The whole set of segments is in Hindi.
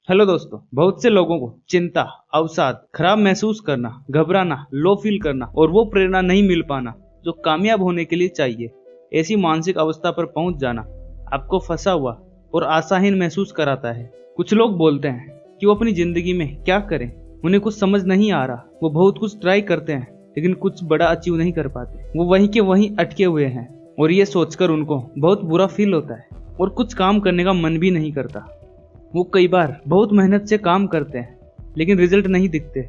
हेलो दोस्तों, बहुत से लोगों को चिंता, अवसाद, खराब महसूस करना, घबराना, लो फील करना और वो प्रेरणा नहीं मिल पाना जो कामयाब होने के लिए चाहिए। ऐसी मानसिक अवस्था पर पहुंच जाना आपको फंसा हुआ और आशाहीन महसूस कराता है। कुछ लोग बोलते हैं कि वो अपनी जिंदगी में क्या करें, उन्हें कुछ समझ नहीं आ रहा। वो बहुत कुछ ट्राई करते हैं लेकिन कुछ बड़ा अचीव नहीं कर पाते। वो वहीं के वहीं अटके हुए हैं और ये सोचकर उनको बहुत बुरा फील होता है और कुछ काम करने का मन भी नहीं करता। वो कई बार बहुत मेहनत से काम करते हैं लेकिन रिजल्ट नहीं दिखते।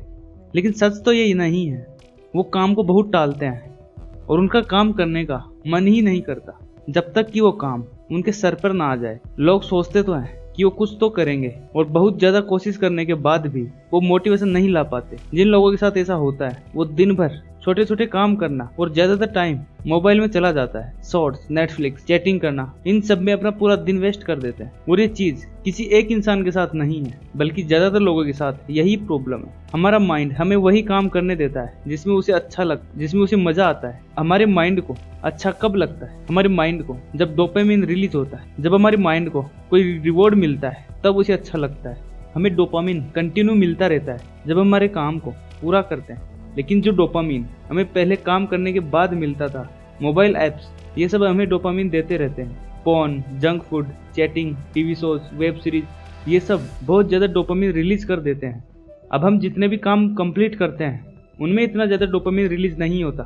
लेकिन सच तो ये नहीं है। वो काम को बहुत टालते हैं और उनका काम करने का मन ही नहीं करता जब तक कि वो काम उनके सर पर ना आ जाए। लोग सोचते तो हैं कि वो कुछ तो करेंगे और बहुत ज्यादा कोशिश करने के बाद भी वो मोटिवेशन नहीं ला पाते। जिन लोगों के साथ ऐसा होता है वो दिन भर छोटे छोटे काम करना और ज्यादातर टाइम मोबाइल में चला जाता है। शॉर्ट्स, नेटफ्लिक्स, चैटिंग करना, इन सब में अपना पूरा दिन वेस्ट कर देते हैं। और ये चीज किसी एक इंसान के साथ नहीं है बल्कि ज्यादातर लोगों के साथ यही प्रॉब्लम है। हमारा माइंड हमें वही काम करने देता है जिसमें उसे मजा आता है। हमारे माइंड को अच्छा कब लगता है? हमारे माइंड को जब डोपामिन रिलीज होता है, जब हमारे माइंड को कोई रिवॉर्ड मिलता है तब उसे अच्छा लगता है। हमें डोपामिन कंटिन्यू मिलता रहता है जब हमारे काम को पूरा करते हैं। लेकिन जो डोपामिन हमें पहले काम करने के बाद मिलता था, मोबाइल ऐप्स, ये सब हमें डोपामिन देते रहते हैं। Porn, junk food, chatting, TV shows, web series, ये सब बहुत ज़्यादा डोपामिन रिलीज कर देते हैं। अब हम जितने भी काम कंप्लीट करते हैं उनमें इतना ज़्यादा डोपामिन रिलीज नहीं होता,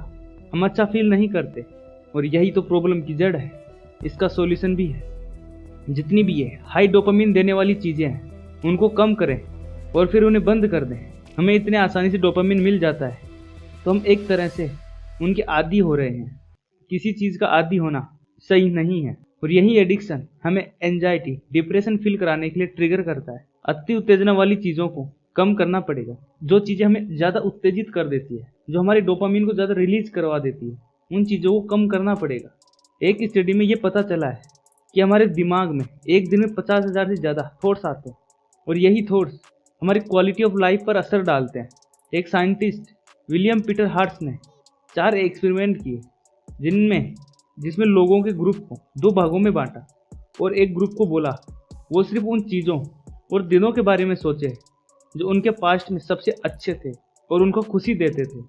हम अच्छा फील नहीं करते। और यही तो प्रॉब्लम की जड़ है। इसका सॉल्यूशन भी है। जितनी भी ये हाई डोपामिन देने वाली चीज़ें हैं उनको कम करें और फिर उन्हें बंद कर दें। हमें इतने आसानी से डोपामिन मिल जाता है तो हम एक तरह से उनके आदी हो रहे हैं। किसी चीज़ का आदी होना सही नहीं है और यही एडिक्शन हमें एंजाइटी, डिप्रेशन फील कराने के लिए ट्रिगर करता है। अति उत्तेजना वाली चीज़ों को कम करना पड़ेगा। जो चीज़ें हमें ज़्यादा उत्तेजित कर देती है, जो हमारी डोपामिन को ज़्यादा रिलीज करवा देती है, उन चीज़ों को कम करना पड़ेगा। एक स्टडी में ये पता चला है कि हमारे दिमाग में एक दिन में 50,000 से ज़्यादा थॉट्स आते हैं और यही थॉट्स हमारी क्वालिटी ऑफ लाइफ पर असर डालते हैं। एक साइंटिस्ट विलियम पीटर हार्ट्स ने 4 एक्सपेरिमेंट किए जिसमें लोगों के ग्रुप को 2 भागों में बांटा और एक ग्रुप को बोला वो सिर्फ उन चीज़ों और दिनों के बारे में सोचे जो उनके पास्ट में सबसे अच्छे थे और उनको खुशी देते थे।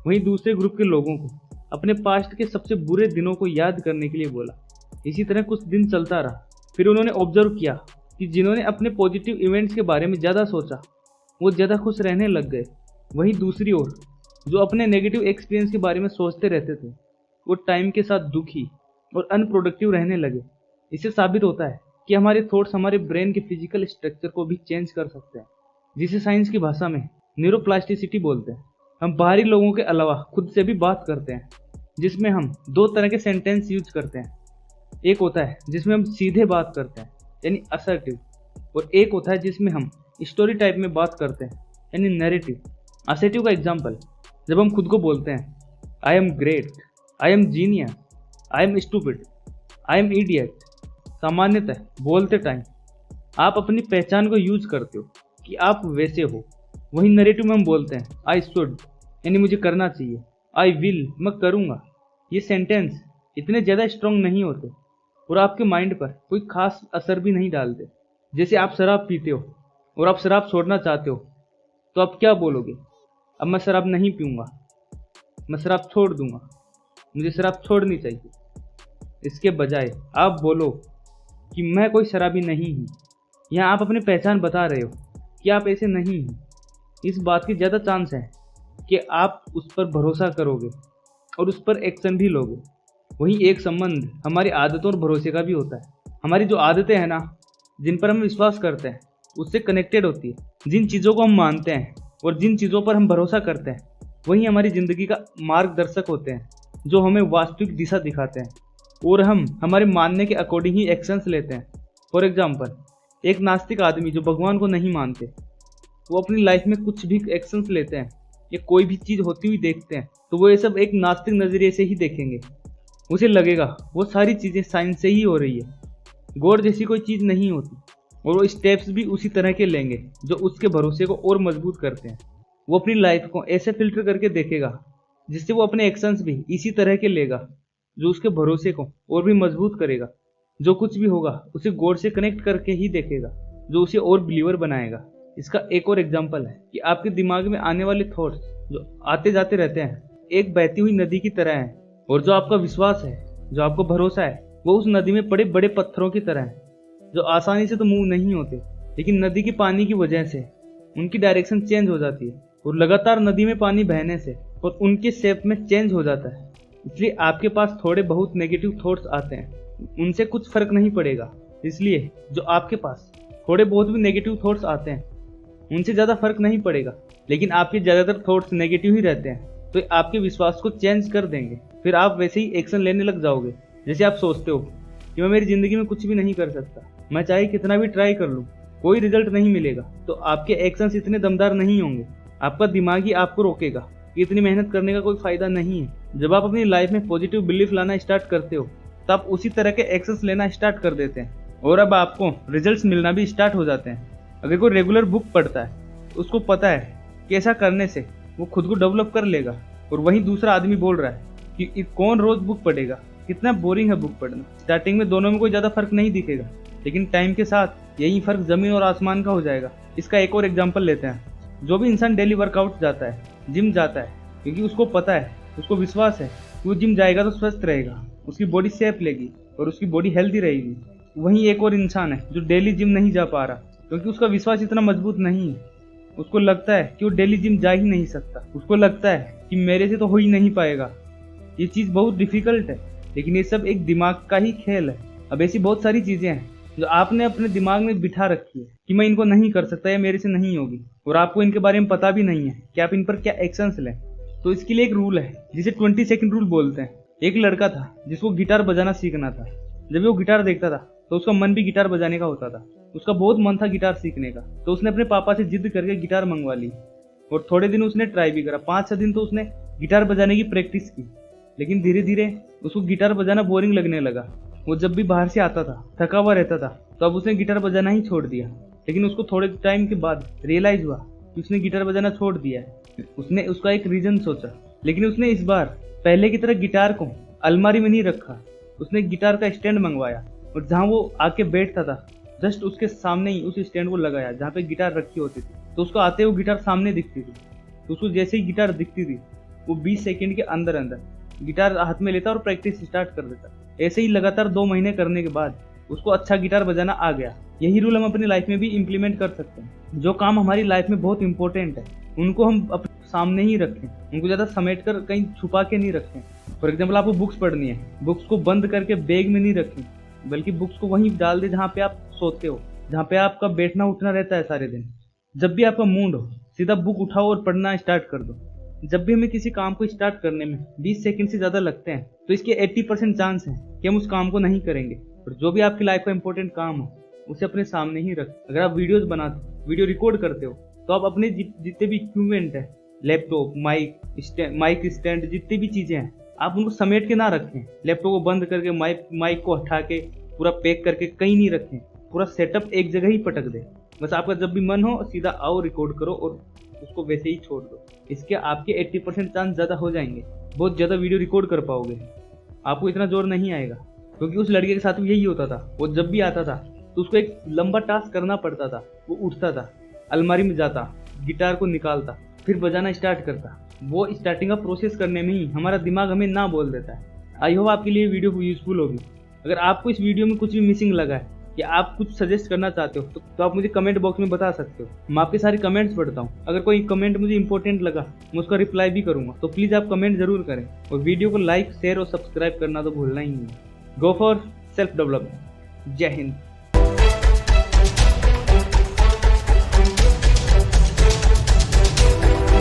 वहीं दूसरे ग्रुप के लोगों को अपने पास्ट के सबसे बुरे दिनों को याद करने के लिए बोला। इसी तरह कुछ दिन चलता रहा। फिर उन्होंने ऑब्जर्व किया कि जिन्होंने अपने पॉजिटिव इवेंट्स के बारे में ज़्यादा सोचा वो ज़्यादा खुश रहने लग गए। वहीं दूसरी ओर जो अपने नेगेटिव एक्सपीरियंस के बारे में सोचते रहते थे वो टाइम के साथ दुखी और अनप्रोडक्टिव रहने लगे। इससे साबित होता है कि हमारे थॉट्स हमारे ब्रेन के फिजिकल स्ट्रक्चर को भी चेंज कर सकते हैं, जिसे साइंस की भाषा में न्यूरोप्लास्टिसिटी बोलते हैं। हम बाहरी लोगों के अलावा खुद से भी बात करते हैं, जिसमें हम 2 तरह के सेंटेंस यूज करते हैं। एक होता है जिसमें हम सीधे बात करते हैं यानी असर्टिव, और एक होता है जिसमें हम स्टोरी टाइप में बात करते हैं यानी नैरेटिव। असर्टिव का एग्जाम्पल, जब हम खुद को बोलते हैं I am great, I am genius, I am stupid, I am idiot. सामान्यतः बोलते टाइम आप अपनी पहचान को यूज करते हो कि आप वैसे हो। वहीं नैरेटिव में हम बोलते हैं आई शुड यानी मुझे करना चाहिए, आई विल मैं करूँगा। ये सेंटेंस इतने ज़्यादा स्ट्रॉन्ग नहीं होते और आपके माइंड पर कोई खास असर भी नहीं डालते। जैसे आप शराब पीते हो और आप शराब छोड़ना चाहते हो तो आप क्या बोलोगे? अब मैं शराब नहीं पीऊँगा, मैं शराब छोड़ दूँगा, मुझे शराब छोड़नी चाहिए। इसके बजाय आप बोलो कि मैं कोई शराबी नहीं हूँ। यहाँ आप अपनी पहचान बता रहे हो कि आप ऐसे नहीं हैं। इस बात की ज़्यादा चांस है कि आप उस पर भरोसा करोगे और उस पर एक्शन भी लोगे। वहीं एक संबंध हमारी आदतों और भरोसे का भी होता है। हमारी जो आदतें हैं ना, जिन पर हम विश्वास करते हैं, उससे कनेक्टेड होती है। जिन चीज़ों को हम मानते हैं और जिन चीज़ों पर हम भरोसा करते हैं वही हमारी ज़िंदगी का मार्गदर्शक होते हैं, जो हमें वास्तविक दिशा दिखाते हैं और हम हमारे मानने के अकॉर्डिंग ही एक्शंस लेते हैं। फॉर एग्जाम्पल, एक नास्तिक आदमी जो भगवान को नहीं मानते, वो अपनी लाइफ में कुछ भी एक्शंस लेते हैं या कोई भी चीज़ होती हुई देखते हैं तो वो ये सब एक नास्तिक नज़रिए से ही देखेंगे। उसे लगेगा वो सारी चीज़ें साइंस से ही हो रही है, गॉड जैसी कोई चीज़ नहीं होती, और वो स्टेप्स भी उसी तरह के लेंगे जो उसके भरोसे को और मजबूत करते हैं। वो अपनी लाइफ को ऐसे फिल्टर करके देखेगा जिससे वो अपने एक्शंस भी इसी तरह के लेगा जो उसके भरोसे को और भी मजबूत करेगा। जो कुछ भी होगा उसे गॉड से कनेक्ट करके ही देखेगा। जो उसे और बिलीवर बनाएगा। इसका एक और एग्जाम्पल है कि आपके दिमाग में आने वाले थॉट्स जो आते जाते रहते हैं एक बहती हुई नदी की तरह है, और जो आपका विश्वास है, जो आपको भरोसा है, वो उस नदी में पड़े बड़े पत्थरों की तरह है, जो आसानी से तो मूव नहीं होते, लेकिन नदी के पानी की वजह से उनकी डायरेक्शन चेंज हो जाती है, और लगातार नदी में पानी बहने से और उनके शेप में चेंज हो जाता है। इसलिए आपके पास थोड़े बहुत नेगेटिव थॉट्स आते हैं, उनसे कुछ फर्क नहीं पड़ेगा। इसलिए जो आपके पास थोड़े बहुत भी नेगेटिव थॉट्स आते हैं उनसे ज़्यादा फर्क नहीं पड़ेगा, लेकिन आपके ज़्यादातर थॉट्स नेगेटिव ही रहते हैं, तो आपके विश्वास को चेंज कर देंगे। फिर आप वैसे ही एक्शन लेने लग जाओगे। जैसे आप सोचते हो कि मैं मेरी ज़िंदगी में कुछ भी नहीं कर सकता, मैं चाहे कितना भी ट्राई कर लूँ कोई रिजल्ट नहीं मिलेगा, तो आपके एक्शंस इतने दमदार नहीं होंगे। आपका दिमाग ही आपको रोकेगा कि इतनी मेहनत करने का कोई फायदा नहीं है। जब आप अपनी लाइफ में पॉजिटिव बिलीफ लाना स्टार्ट करते हो तो आप उसी तरह के एक्शंस लेना स्टार्ट कर देते हैं, और अब आपको रिजल्ट्स मिलना भी स्टार्ट हो जाते हैं। अगर कोई रेगुलर बुक पढ़ता है तो उसको पता है कि ऐसा करने से वो खुद को डेवलप कर लेगा, और वहीं दूसरा आदमी बोल रहा है कि कौन रोज बुक पढ़ेगा, कितना बोरिंग है बुक पढ़ना। स्टार्टिंग में दोनों में कोई ज़्यादा फर्क नहीं दिखेगा, लेकिन टाइम के साथ यही फर्क ज़मीन और आसमान का हो जाएगा। इसका एक और एग्जाम्पल लेते हैं। जो भी इंसान डेली वर्कआउट जाता है, जिम जाता है, क्योंकि उसको पता है, उसको विश्वास है कि वो जिम जाएगा तो स्वस्थ रहेगा, उसकी बॉडी शेप लेगी और उसकी बॉडी हेल्दी रहेगी। वहीं एक और इंसान है जो डेली जिम नहीं जा पा रहा, क्योंकि उसका विश्वास इतना मजबूत नहीं है। उसको लगता है कि वो डेली जिम जा ही नहीं सकता, उसको लगता है कि मेरे से तो हो ही नहीं पाएगा, ये चीज़ बहुत डिफिकल्ट है। लेकिन ये सब एक दिमाग का ही खेल है। अब ऐसी बहुत सारी चीज़ें हैं जो आपने अपने दिमाग में बिठा रखी है कि मैं इनको नहीं कर सकता या मेरे से नहीं होगी, और आपको इनके बारे में पता भी नहीं है कि आप इन पर क्या एक्शंस लें। तो इसके लिए एक रूल है जिसे 20 सेकंड रूल बोलते हैं। एक लड़का था जिसको गिटार बजाना सीखना था। जब वो गिटार देखता था तो उसका मन भी गिटार बजाने का होता था। उसका बहुत मन था गिटार सीखने का, तो उसने अपने पापा से जिद करके गिटार मंगवा ली, और थोड़े दिन उसने ट्राई भी करा। 5-6 दिन तो उसने गिटार बजाने की प्रैक्टिस की, लेकिन धीरे धीरे उसको गिटार बजाना बोरिंग लगने लगा। वो जब भी बाहर से आता था थका हुआ रहता था, तो अब उसने गिटार बजाना ही छोड़ दिया। लेकिन उसको थोड़े टाइम के बाद रियलाइज हुआ कि उसने गिटार बजाना छोड़ दिया है। उसने उसका एक रीजन सोचा, लेकिन उसने इस बार पहले की तरह गिटार को अलमारी में नहीं रखा। उसने गिटार का स्टैंड मंगवाया, और जहाँ वो आके बैठता था जस्ट उसके सामने ही उस स्टैंड को लगाया जहाँ पे गिटार रखी होती थी। तो उसको आते हुए गिटार सामने दिखती थी, तो उसको जैसे ही गिटार दिखती थी वो 20 सेकंड के अंदर अंदर गिटार हाथ में लेता और प्रैक्टिस स्टार्ट कर देता। ऐसे ही लगातार 2 महीने करने के बाद उसको अच्छा गिटार बजाना आ गया। यही रूल हम अपनी लाइफ में भी इम्प्लीमेंट कर सकते हैं। जो काम हमारी लाइफ में बहुत इंपॉर्टेंट है उनको हम अपने सामने ही रखें, उनको ज़्यादा समेट कर कहीं छुपा के नहीं रखें। फॉर एग्जाम्पल आपको बुक्स पढ़नी है, बुक्स को बंद करके बैग में नहीं रखें, बल्कि बुक्स को वहीं डाल दे जहाँ पे आप सोते हो, जहाँ पे आपका बैठना उठना रहता है सारे दिन। जब भी आपका मूड हो सीधा बुक उठाओ और पढ़ना स्टार्ट कर दो। जब भी हमें किसी काम को स्टार्ट करने में 20 सेकंड से ज़्यादा लगते हैं तो इसके 80% चांस है कि हम उस काम को नहीं करेंगे। और जो भी आपकी लाइफ का इंपॉर्टेंट काम हो उसे अपने सामने ही रख। अगर आप वीडियोस बनाते हो, वीडियो रिकॉर्ड करते हो, तो आप अपने जितने भी इक्विपमेंट है, लैपटॉप, माइक स्टैंड, जितनी भी चीज़ें हैं, आप उनको समेट के ना रखें। लैपटॉप को बंद करके माइक को हटा के पूरा पैक करके कहीं नहीं रखें। पूरा सेटअप एक जगह ही पटक दे। बस आपका जब भी मन हो सीधा आओ, रिकॉर्ड करो और उसको वैसे ही छोड़ दो। इसके आपके 80% चांस ज़्यादा हो जाएंगे, बहुत ज़्यादा वीडियो रिकॉर्ड कर पाओगे। आपको इतना जोर नहीं आएगा, क्योंकि उस लड़के के साथ भी यही होता था। वो जब भी आता था तो उसको एक लंबा टास्क करना पड़ता था। वो उठता था, अलमारी में जाता, गिटार को निकालता, फिर बजाना स्टार्ट करता। वो स्टार्टिंग का प्रोसेस करने में ही हमारा दिमाग हमें ना बोल देता है। आई होप आपके लिए वीडियो यूजफुल होगी। अगर आपको इस वीडियो में कुछ भी मिसिंग लगा है या आप कुछ सजेस्ट करना चाहते हो तो आप मुझे कमेंट बॉक्स में बता सकते हो। मैं आपके सारे कमेंट्स पढ़ता हूँ। अगर कोई कमेंट मुझे इंपॉर्टेंट लगा मैं उसका रिप्लाई भी करूँगा, तो प्लीज़ आप कमेंट जरूर करें और वीडियो को लाइक, शेयर और सब्सक्राइब करना तो भूलना ही नहीं। Go for self development. जय हिंद।